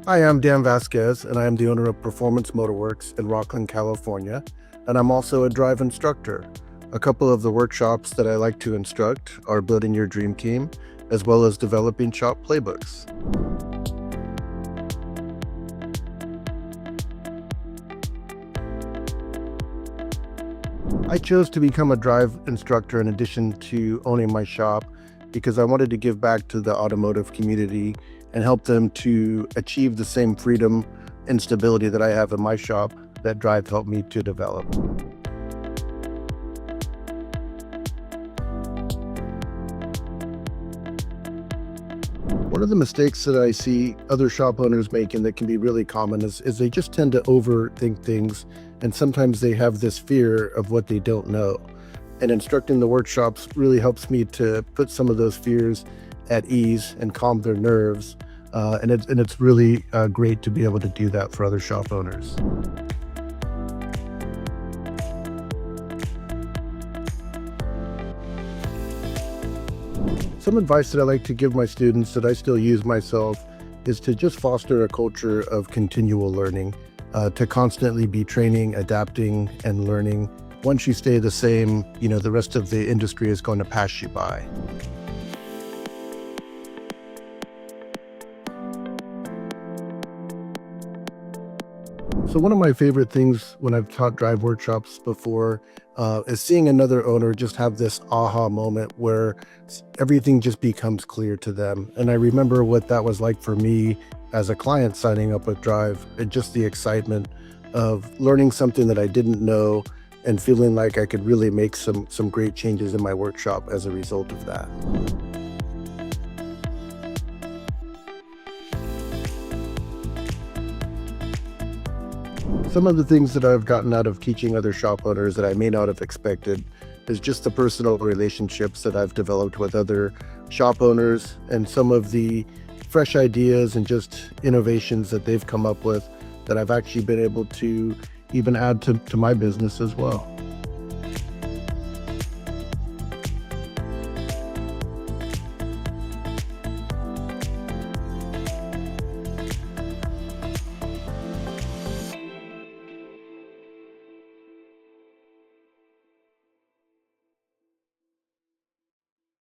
Hi, I'm Dan Vasquez, and I am the owner of Performance Motorworks in Rockland, California, and I'm also a drive instructor. A couple of the workshops that I like to instruct are building your dream team, as well as developing shop playbooks. I chose to become a drive instructor in addition to owning my shop because I wanted to give back to the automotive community and help them to achieve the same freedom and stability that I have in my shop that Drive helped me to develop. One of the mistakes that I see other shop owners making that can be really common is they just tend to overthink things, and sometimes they have this fear of what they don't know. And instructing the workshops really helps me to put some of those fears at ease and calm their nerves. And it's really great to be able to do that for other shop owners. Some advice that I like to give my students that I still use myself is to just foster a culture of continual learning, to constantly be training, adapting, and learning. Once you stay the same, the rest of the industry is going to pass you by. So one of my favorite things when I've taught drive workshops before is seeing another owner just have this aha moment where everything just becomes clear to them. And I remember what that was like for me as a client signing up with Drive, and just the excitement of learning something that I didn't know and feeling like I could really make some great changes in my workshop as a result of that. Some of the things that I've gotten out of teaching other shop owners that I may not have expected is just the personal relationships that I've developed with other shop owners, and some of the fresh ideas and just innovations that they've come up with that I've actually been able to even add to my business as well.